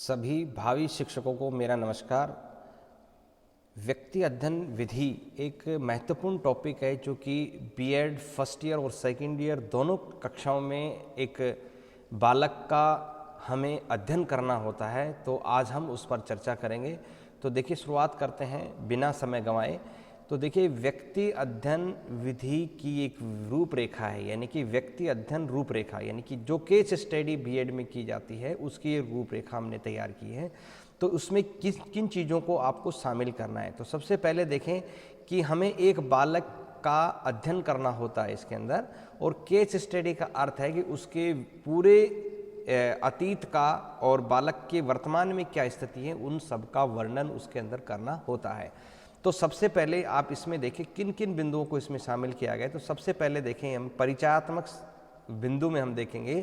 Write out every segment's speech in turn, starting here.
सभी भावी शिक्षकों को मेरा नमस्कार। व्यक्ति अध्ययन विधि एक महत्वपूर्ण टॉपिक है जो कि बीएड फर्स्ट ईयर और सेकंड ईयर दोनों कक्षाओं में एक बालक का हमें अध्ययन करना होता है। तो आज हम उस पर चर्चा करेंगे। तो देखिए, शुरुआत करते हैं बिना समय गंवाए। तो देखिए, व्यक्ति अध्ययन विधि की एक रूपरेखा है, यानी कि व्यक्ति अध्ययन रूपरेखा, यानी कि जो केस स्टडी बीएड में की जाती है उसकी एक रूपरेखा हमने तैयार की है। तो उसमें किन चीज़ों को आपको शामिल करना है। तो सबसे पहले देखें कि हमें एक बालक का अध्ययन करना होता है इसके अंदर, और केस स्टडी का अर्थ है कि उसके पूरे अतीत का और बालक के वर्तमान में क्या स्थिति है उन सब का वर्णन उसके अंदर करना होता है। तो सबसे पहले आप इसमें देखें किन किन बिंदुओं को इसमें शामिल किया गया है। तो सबसे पहले देखें, हम परिचयात्मक बिंदु में हम देखेंगे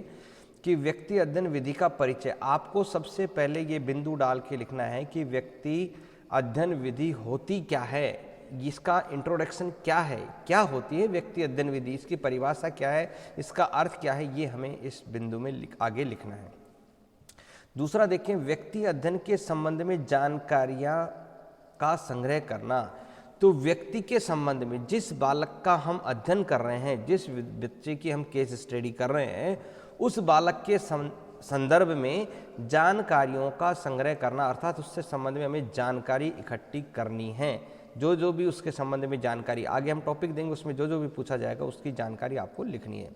कि व्यक्ति अध्ययन विधि का परिचय। आपको सबसे पहले ये बिंदु डाल के लिखना है कि व्यक्ति अध्ययन विधि होती क्या है, इसका इंट्रोडक्शन क्या है, क्या होती है व्यक्ति अध्ययन विधि, इसकी परिभाषा क्या है, इसका अर्थ क्या है, ये हमें इस बिंदु में आगे लिखना है। दूसरा देखें, व्यक्ति अध्ययन के संबंध में जानकारियां का संग्रह करना। तो व्यक्ति के संबंध में, जिस बालक का हम अध्ययन कर रहे हैं, जिस बच्चे की हम केस स्टडी कर रहे हैं, उस बालक के संदर्भ में जानकारियों का संग्रह करना, अर्थात उससे संबंध में हमें जानकारी इकट्ठी करनी है। जो भी उसके संबंध में जानकारी, आगे हम टॉपिक देंगे उसमें जो भी पूछा जाएगा उसकी जानकारी आपको लिखनी है।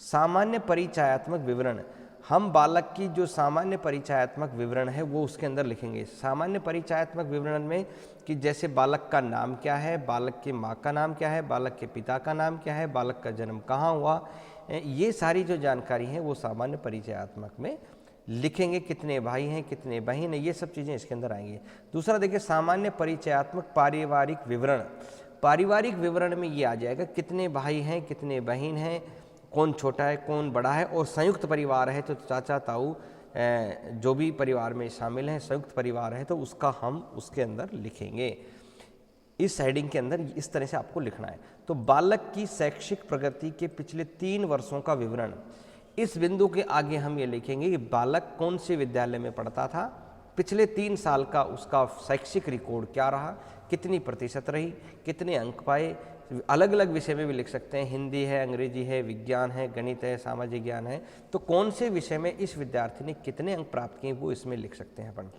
सामान्य परिचयात्मक विवरण, हम बालक की जो सामान्य परिचयात्मक विवरण है वो उसके अंदर लिखेंगे। सामान्य परिचयात्मक विवरण में कि जैसे बालक का नाम क्या है, बालक की माँ का नाम क्या है, बालक के पिता का नाम क्या है, बालक का जन्म कहाँ हुआ, ये सारी जो जानकारी है वो सामान्य परिचयात्मक में लिखेंगे। कितने भाई हैं, कितने बहन हैं, ये सब चीज़ें इसके अंदर आएंगी। दूसरा देखिए, सामान्य परिचयात्मक पारिवारिक विवरण। पारिवारिक विवरण में ये आ जाएगा कितने भाई हैं, कितने बहन हैं, कौन छोटा है, कौन बड़ा है, और संयुक्त परिवार है तो चाचा ताऊ जो भी परिवार में शामिल हैं, संयुक्त परिवार है तो उसका हम उसके अंदर लिखेंगे। इस हेडिंग के अंदर इस तरह से आपको लिखना है। तो बालक की शैक्षिक प्रगति के पिछले 3 वर्षों का विवरण, इस बिंदु के आगे हम ये लिखेंगे कि बालक कौन से विद्यालय में पढ़ता था, पिछले 3 साल का उसका शैक्षिक रिकॉर्ड क्या रहा, कितनी प्रतिशत रही, कितने अंक पाए। अलग अलग विषय में भी लिख सकते हैं, हिंदी है, अंग्रेजी है, विज्ञान है, गणित है, सामाजिक ज्ञान है। तो कौन से विषय में इस विद्यार्थी ने कितने अंक प्राप्त किए वो इसमें लिख सकते हैं अपन।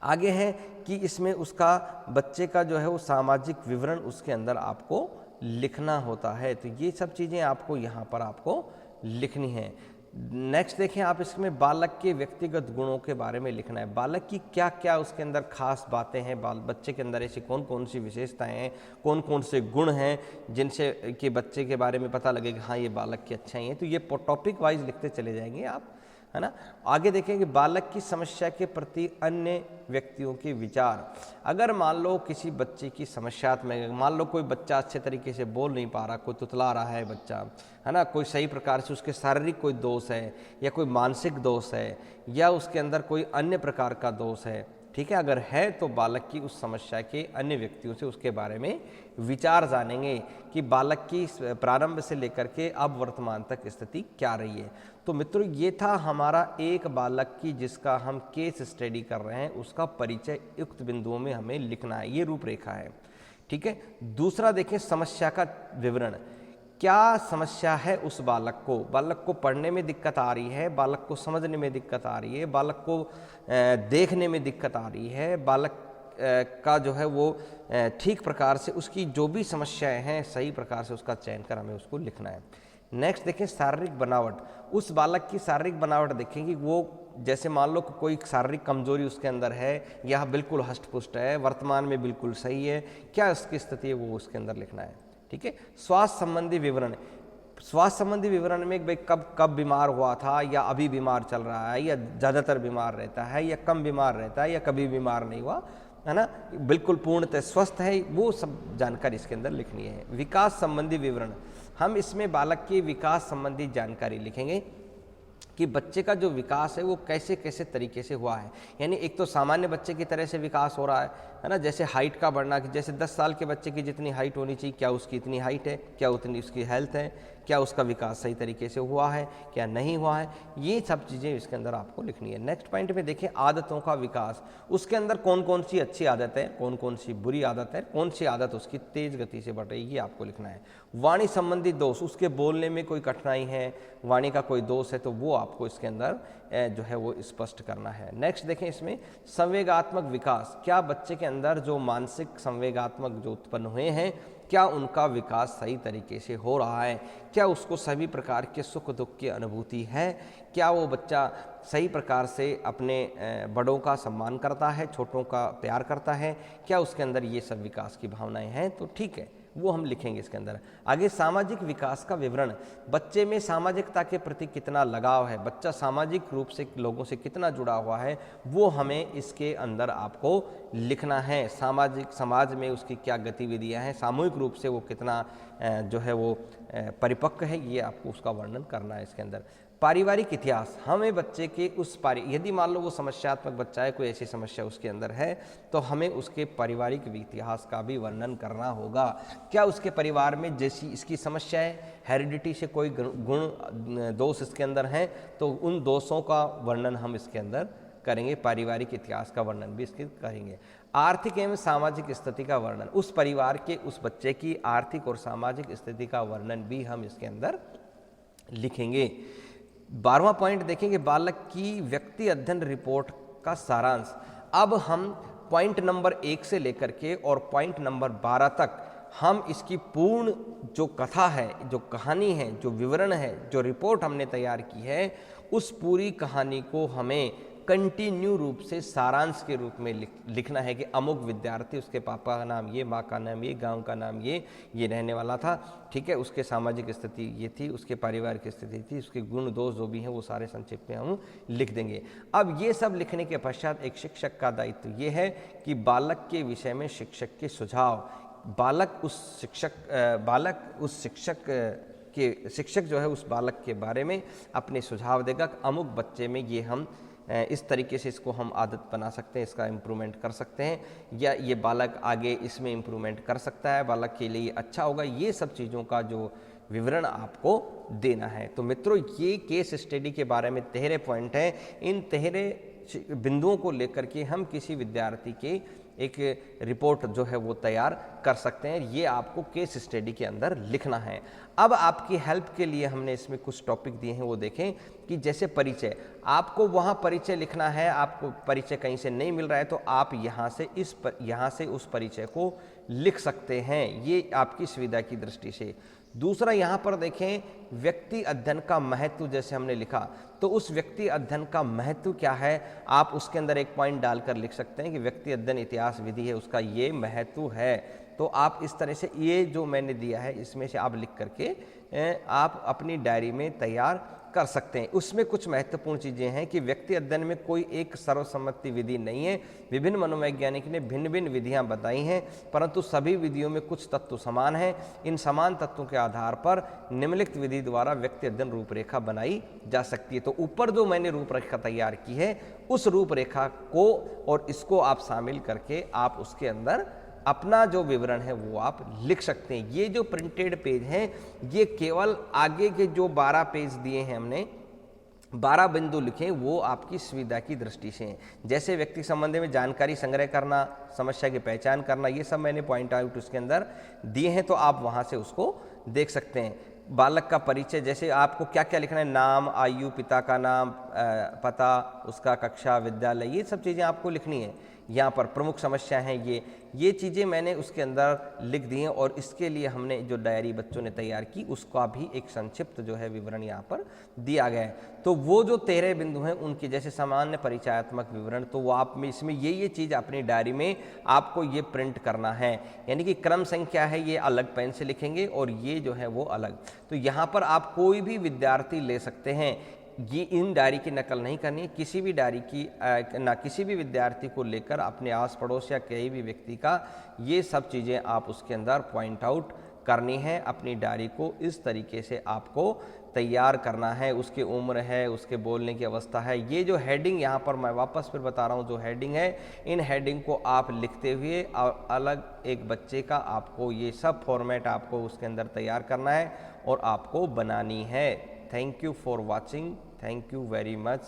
आगे है कि इसमें उसका बच्चे का जो है वो सामाजिक विवरण उसके अंदर आपको लिखना होता है। तो ये सब चीज़ें आपको यहाँ पर आपको लिखनी है। नेक्स्ट देखें आप, इसमें बालक के व्यक्तिगत गुणों के बारे में लिखना है। बालक की क्या क्या उसके अंदर खास बातें हैं, बच्चे के अंदर ऐसी कौन कौन सी विशेषताएं हैं, कौन कौन से गुण हैं जिनसे कि बच्चे के बारे में पता लगे कि हाँ ये बालक की अच्छाई हैं। तो ये टॉपिक वाइज लिखते चले जाएंगे आप, है ना। आगे देखेंगे बालक की समस्या के प्रति अन्य व्यक्तियों के विचार। अगर मान लो किसी बच्चे की समस्या में, मान लो कोई बच्चा अच्छे तरीके से बोल नहीं पा रहा, कोई तुतला रहा है बच्चा, है ना, कोई सही प्रकार से उसके शारीरिक कोई दोष है, या कोई मानसिक दोष है, या उसके अंदर कोई अन्य प्रकार का दोष है, ठीक है, अगर है तो बालक की उस समस्या के अन्य व्यक्तियों से उसके बारे में विचार जानेंगे कि बालक की प्रारंभ से लेकर के अब वर्तमान तक स्थिति क्या रही है। तो मित्रों, ये था हमारा एक बालक की जिसका हम केस स्टडी कर रहे हैं उसका परिचय युक्त बिंदुओं में हमें लिखना है, ये रूपरेखा है, ठीक है। दूसरा देखें, समस्या का विवरण। क्या समस्या है उस बालक को पढ़ने में दिक्कत आ रही है, बालक को समझने में दिक्कत आ रही है, बालक को देखने में दिक्कत आ रही है, बालक का जो है वो ठीक प्रकार से उसकी जो भी समस्याएं हैं सही प्रकार से उसका चयन कर हमें उसको लिखना है। नेक्स्ट देखें, शारीरिक बनावट। उस बालक की शारीरिक बनावट देखेंगे, वो जैसे मान लो कोई शारीरिक कमजोरी उसके अंदर है, या बिल्कुल हष्ट पुष्ट है, वर्तमान में बिल्कुल सही है, क्या उसकी स्थिति है वो उसके अंदर लिखना है, ठीक है। स्वास्थ्य संबंधी विवरण। स्वास्थ्य संबंधी विवरण में भाई कब बीमार हुआ था, या अभी बीमार चल रहा है, या ज़्यादातर बीमार रहता है, या कम बीमार रहता है, या कभी बीमार नहीं हुआ, है ना, बिल्कुल पूर्णतः स्वस्थ है, वो सब जानकारी इसके अंदर लिखनी है। विकास संबंधी विवरण, हम इसमें बालक के विकास संबंधी जानकारी लिखेंगे कि बच्चे का जो विकास है वो कैसे कैसे तरीके से हुआ है। यानी एक तो सामान्य बच्चे की तरह से विकास हो रहा है ना, जैसे हाइट का बढ़ना, कि जैसे 10 साल के बच्चे की जितनी हाइट होनी चाहिए क्या उसकी इतनी हाइट है, क्या उतनी उसकी हेल्थ है, क्या उसका विकास सही तरीके से हुआ है, क्या नहीं हुआ है, ये सब चीज़ें इसके अंदर आपको लिखनी है। नेक्स्ट पॉइंट में देखें आदतों का विकास, उसके अंदर कौन कौन सी अच्छी आदत है, कौन कौन सी बुरी आदत है, कौन सी आदत उसकी तेज गति से बढ़ रही है, ये आपको लिखना है। वाणी संबंधी दोष, उसके बोलने में कोई कठिनाई है, वाणी का कोई दोष है तो वो आपको इसके अंदर जो है वो स्पष्ट करना है। नेक्स्ट देखें इसमें संवेगात्मक विकास, क्या बच्चे के अंदर जो मानसिक संवेगात्मक जो उत्पन्न हुए हैं क्या उनका विकास सही तरीके से हो रहा है, क्या उसको सभी प्रकार के सुख दुख की अनुभूति है, क्या वो बच्चा सही प्रकार से अपने बड़ों का सम्मान करता है, छोटों का प्यार करता है, क्या उसके अंदर ये सब विकास की भावनाएं हैं, तो ठीक है वो हम लिखेंगे इसके अंदर। आगे सामाजिक विकास का विवरण, बच्चे में सामाजिकता के प्रति कितना लगाव है, बच्चा सामाजिक रूप से लोगों से कितना जुड़ा हुआ है, वो हमें इसके अंदर आपको लिखना है। सामाजिक समाज में उसकी क्या गतिविधियां हैं, सामूहिक रूप से वो कितना जो है वो परिपक्व है, ये आपको उसका वर्णन करना है इसके अंदर। पारिवारिक इतिहास, हमें बच्चे के यदि मान लो वो समस्यात्मक बच्चा है, कोई ऐसी समस्या उसके अंदर है तो हमें उसके पारिवारिक इतिहास का भी वर्णन करना होगा। क्या उसके परिवार में जैसी इसकी समस्या है, हेरिडिटी से कोई गुण दोष इसके अंदर हैं तो उन दोषों का वर्णन हम इसके अंदर करेंगे, पारिवारिक इतिहास का वर्णन भी इसके करेंगे। आर्थिक एवं सामाजिक स्थिति का वर्णन, उस परिवार के उस बच्चे की आर्थिक और सामाजिक स्थिति का वर्णन भी हम इसके अंदर लिखेंगे। 12वां पॉइंट देखेंगे बालक की व्यक्ति अध्ययन रिपोर्ट का सारांश। अब हम पॉइंट नंबर 1 से लेकर के और पॉइंट नंबर 12 तक हम इसकी पूर्ण जो कथा है, जो कहानी है, जो विवरण है, जो रिपोर्ट हमने तैयार की है, उस पूरी कहानी को हमें कंटिन्यू रूप से सारांश के रूप में लिखना है कि अमुक विद्यार्थी, उसके पापा का नाम ये, माँ का नाम ये, गांव का नाम ये रहने वाला था, ठीक है, उसके सामाजिक स्थिति ये थी, उसके पारिवारिक स्थिति थी, उसके गुण दोष जो भी हैं वो सारे संक्षिप्त में हम लिख देंगे। अब ये सब लिखने के पश्चात एक शिक्षक का दायित्व ये है कि बालक के विषय में शिक्षक के सुझाव, बालक जो है उस बालक के बारे में अपने सुझाव देगा। अमुक बच्चे में ये हम इस तरीके से इसको हम आदत बना सकते हैं, इसका इम्प्रूवमेंट कर सकते हैं, या ये बालक आगे इसमें इम्प्रूवमेंट कर सकता है, बालक के लिए अच्छा होगा, ये सब चीज़ों का जो विवरण आपको देना है। तो मित्रों ये केस स्टडी के बारे में 13 पॉइंट हैं। इन 13 बिंदुओं को लेकर के हम किसी विद्यार्थी के एक रिपोर्ट जो है वो तैयार कर सकते हैं। ये आपको केस स्टडी के अंदर लिखना है। अब आपकी हेल्प के लिए हमने इसमें कुछ टॉपिक दिए हैं, वो देखें कि जैसे परिचय, आपको वहाँ परिचय लिखना है, आपको परिचय कहीं से नहीं मिल रहा है तो आप यहाँ से उस परिचय को लिख सकते हैं, ये आपकी सुविधा की दृष्टि से। दूसरा यहाँ पर देखें व्यक्ति अध्ययन का महत्व, जैसे हमने लिखा तो उस व्यक्ति अध्ययन का महत्व क्या है, आप उसके अंदर एक पॉइंट डालकर लिख सकते हैं कि व्यक्ति अध्ययन इतिहास विधि है, उसका ये महत्व है। तो आप इस तरह से ये जो मैंने दिया है इसमें से आप लिख करके आप अपनी डायरी में तैयार कर सकते हैं। उसमें कुछ महत्वपूर्ण चीज़ें हैं कि व्यक्ति अध्ययन में कोई एक सर्वसम्मति विधि नहीं है, विभिन्न मनोवैज्ञानिक ने भिन्न भिन्न विधियां बताई हैं, परंतु सभी विधियों में कुछ तत्व समान हैं। इन समान तत्वों के आधार पर निम्नलिखित विधि द्वारा व्यक्ति अध्ययन रूपरेखा बनाई जा सकती है। तो ऊपर जो मैंने रूपरेखा तैयार की है उस रूपरेखा को और इसको आप शामिल करके आप उसके अंदर अपना जो विवरण है वो आप लिख सकते हैं। ये जो प्रिंटेड पेज हैं ये केवल आगे के जो 12 पेज दिए हैं हमने, 12 बिंदु लिखे, वो आपकी सुविधा की दृष्टि से हैं। जैसे व्यक्ति संबंध में जानकारी संग्रह करना, समस्या की पहचान करना, ये सब मैंने पॉइंट आउट उसके अंदर दिए हैं, तो आप वहाँ से उसको देख सकते हैं। बालक का परिचय, जैसे आपको क्या क्या लिखना है, नाम, आयु, पिता का नाम, पता, उसका कक्षा, विद्यालय, ये सब चीज़ें आपको लिखनी है। यहाँ पर प्रमुख समस्या हैं ये चीज़ें मैंने उसके अंदर लिख दी हैं और इसके लिए हमने जो डायरी बच्चों ने तैयार की उसका भी एक संक्षिप्त जो है विवरण यहाँ पर दिया गया है। तो वो जो 13 बिंदु हैं उनकी जैसे सामान्य परिचयात्मक विवरण, तो वो आप में इसमें ये चीज़ अपनी डायरी में आपको ये प्रिंट करना है, यानी कि क्रम संख्या है ये अलग पेन से लिखेंगे और ये जो है वो अलग। तो यहाँ पर आप कोई भी विद्यार्थी ले सकते हैं, ये इन डायरी की नकल नहीं करनी है, किसी भी डायरी की ना किसी भी विद्यार्थी को लेकर अपने आस पड़ोस या कहीं भी व्यक्ति का ये सब चीज़ें आप उसके अंदर पॉइंट आउट करनी है। अपनी डायरी को इस तरीके से आपको तैयार करना है, उसकी उम्र है, उसके बोलने की अवस्था है। ये जो हेडिंग यहाँ पर मैं वापस फिर बता रहा हूँ, जो हेडिंग है, इन हेडिंग को आप लिखते हुए अलग एक बच्चे का आपको ये सब फॉर्मेट आपको उसके अंदर तैयार करना है और आपको बनानी है। Thank you for watching, thank you very much.